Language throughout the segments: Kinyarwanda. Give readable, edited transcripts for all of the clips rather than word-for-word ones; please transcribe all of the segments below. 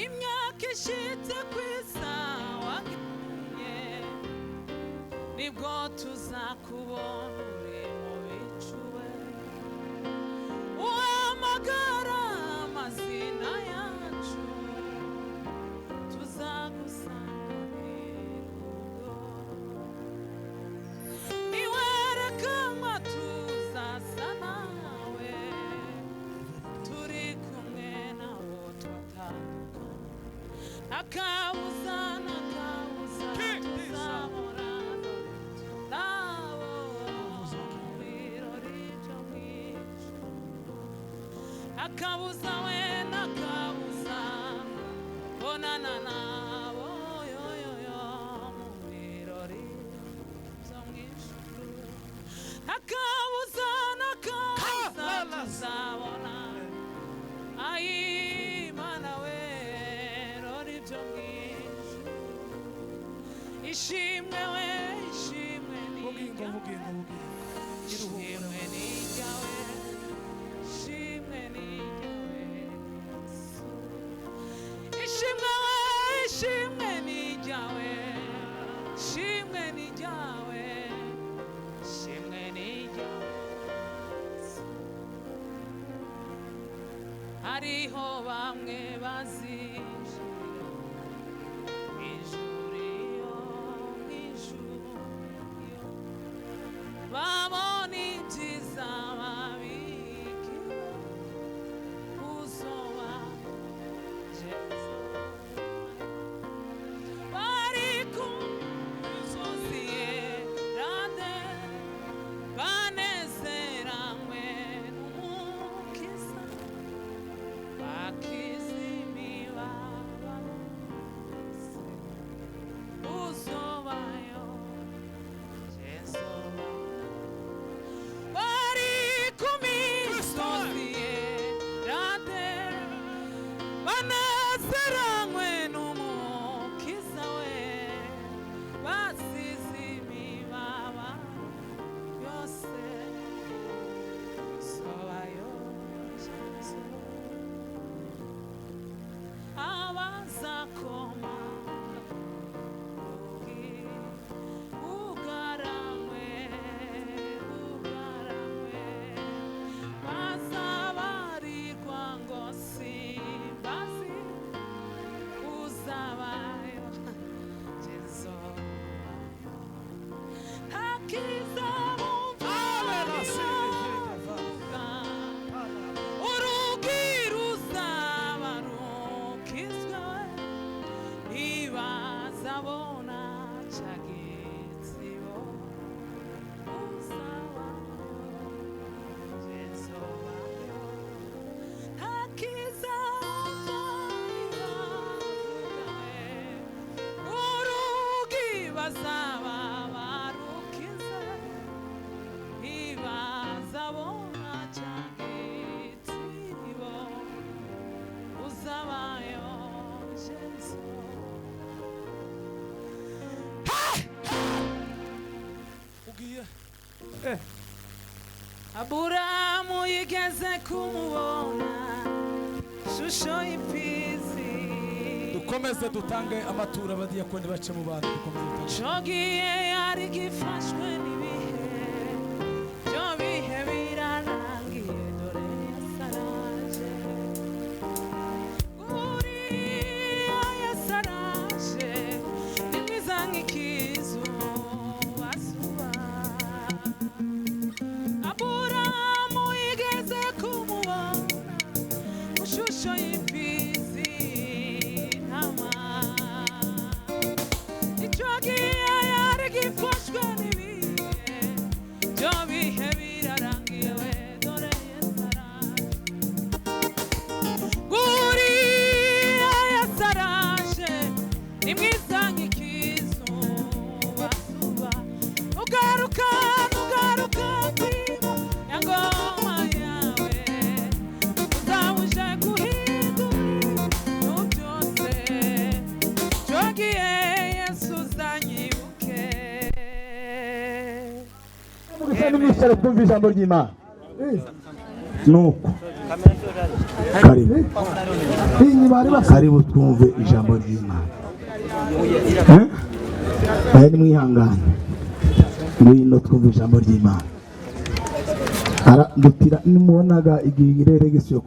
imyaka ishitse kwisawa nibwo tuzakubona uri mu bicuwe uhamagara amazina yacu tuzagusanga birugo niwerekanwa tuzasa nawe turi kumwe nabo twatandukanye akabuza n'akabuza tuzabona akabuza we n'akabuza bonana nabo yoyoyo mu birori byo mw'ijuru akabuza n'akabuza tuzabona ayimana we rori byo mw'ijuru ishimwe we ishimwe ni ishimwe ni ryawe ishimwe ni ishimwe ni ryawe ishimwe ni ryawe ishimwe ni ryawe hariho bamwe bazinjira mw'ijuru iyo babona ibyiza babikiwe uzoba Jesu bari ku misozi yerade banezeranywe n'umukiza bakiza imibabaro uzobayo Jesu bari ku misozi yerade banezeranywe n'umukiza we basize imibabaro yose uzobayo Jesu abazakoma ugaranywe bazabarirwa ngo simbazi uzabayo Jesu hakiza urugi ruzaba rukizwe ntibazabona ca gitsibo uzabayo Jesu hakiza urugi bazaba barukize ntibazabona ca gitsibo uzabayo Jesu ugiye Aburamu yigeze kumubona shusho y'imfizi dukomeze dutange amaturo abadiyakoni bace mu bantu dukomeze dutange cogiye yari gifashwe n'ibihe byo bihe birarangiye dore yasaraje uriya yasaraje ni mwiza nk'ikizu basuba Aburamu yigeze kumubona mu shusho y'imfizi ntama icogiye yari gifashwe n'ibihe byo bihe birarangiye we dore yasaraje uriya yasaraje ni mwiza nk'ikizu basuba ugaruka kwiba ya ngoma yawe uzawuje guhindura byose cogiye Yesu uzanyibuke Mugusana mwishare twumva ijambo ry'Imana nuko karibu twumve ijambo ry'Imana. Ni mwihangane ngwino twumve ijambo ry'Imana. Ndutira nimubonaga igirere gisiyo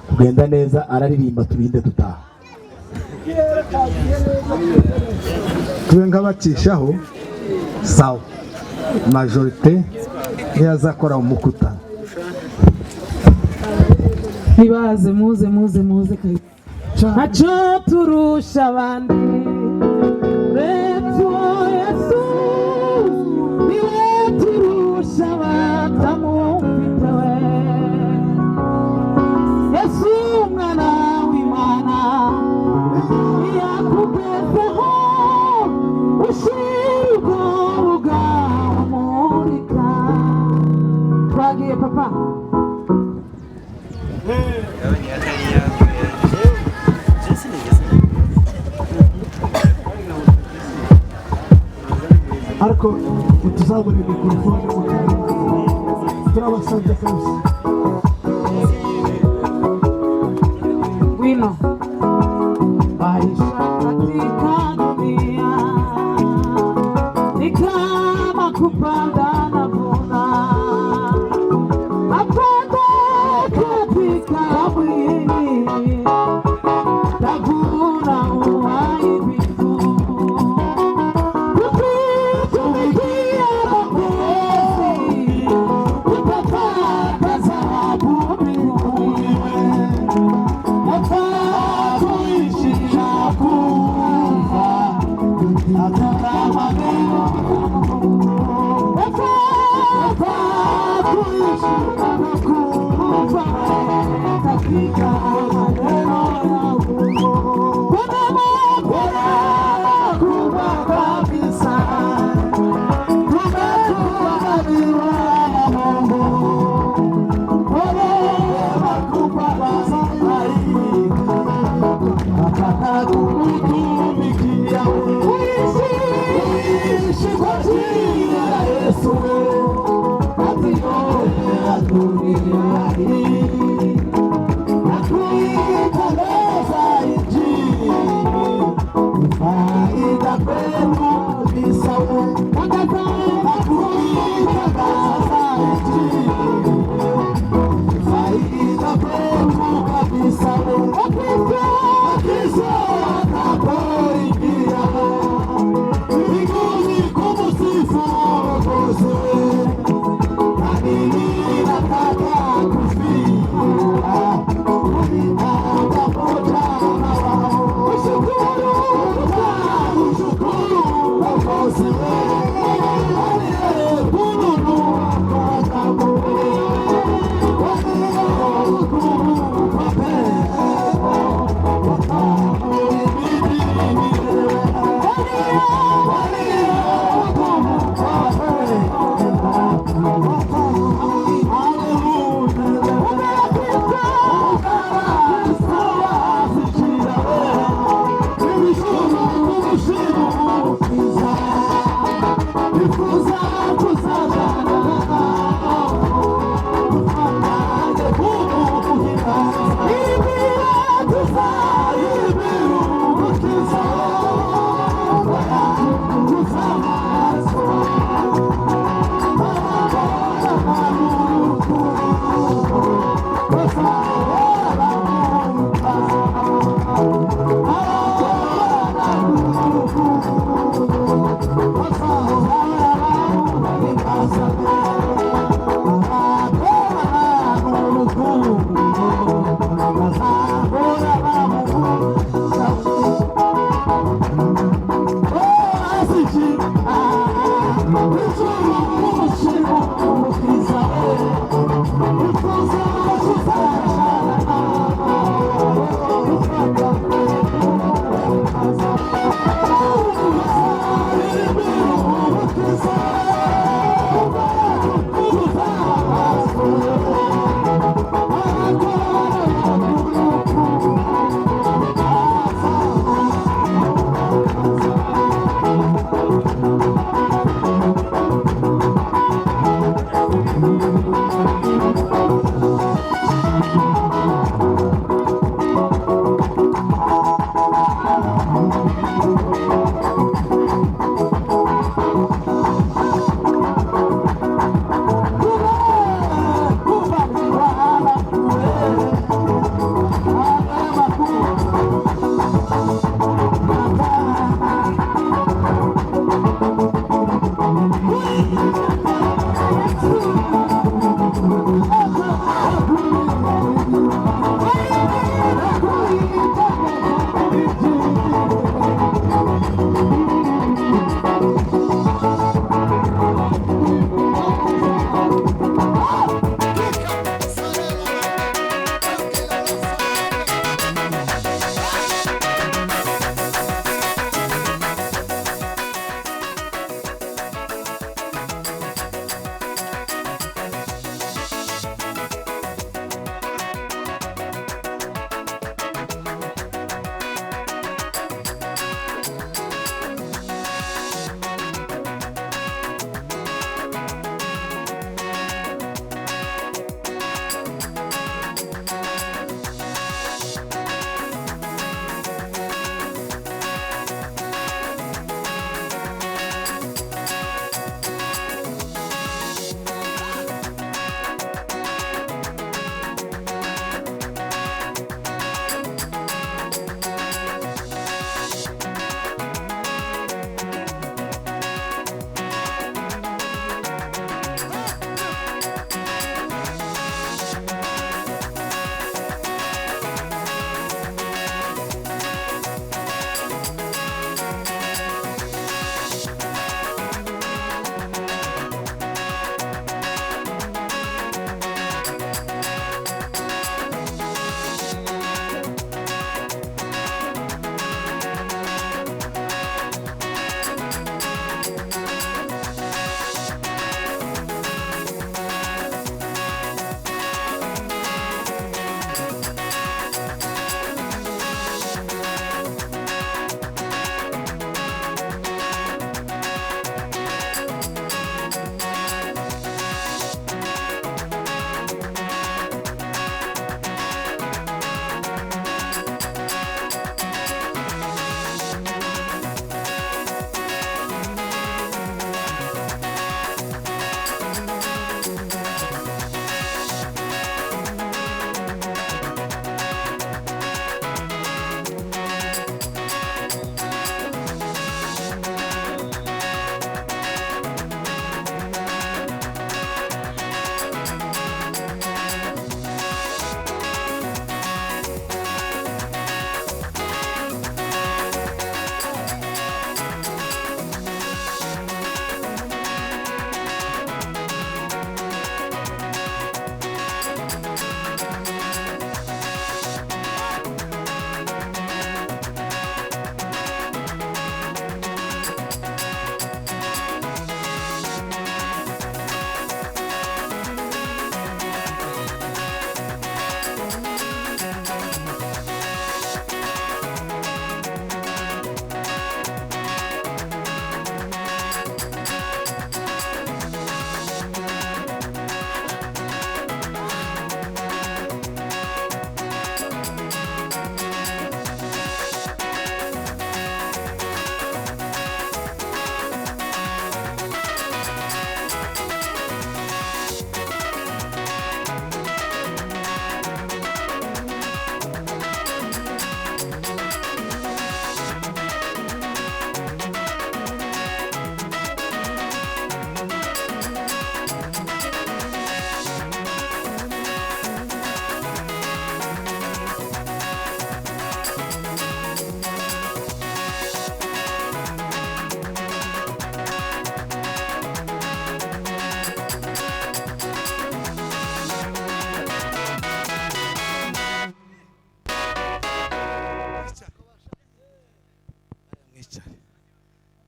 kugenda neza araririmba turinde dutaha. Twe ngabacishaho sawa majorite ntiyazakora umukutano. Nibaze muze ntacyo turusha abandi uretse Yesu niwe turusha abatamufite we. Yesu umwana w'Imana yakugezeho ushyirwa ugamurika. Twagiye papa. Ariko tuzabona mikrofone turabasabye kabisa. Wino maisha katika dunia ni kama kupanda na vuna, napanda katika mwili tavuna uhai vitu. Tukitumikia Mwokozi tutapata thawabu mbinguni. Nafaa kuishi na kufa katika maneno. Nafaa kuishi na kufa katika maneno yangu. Bwana kubwa kabisa, tumekubaliwa na Mungu. Bwana kubwa kabisa, nataka kukutumikia uishi kwa jina la Yesu katika dunia hii.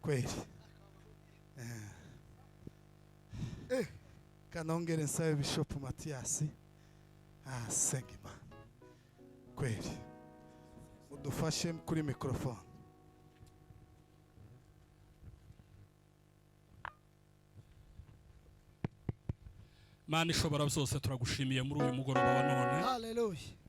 kweli. Kanongere nsabe Bishop Mathias senga Imana kweli udufashe kuri microphone. Mana ishobora byose turagushimiye muri uyu mugoroba wa none. Hallelujah.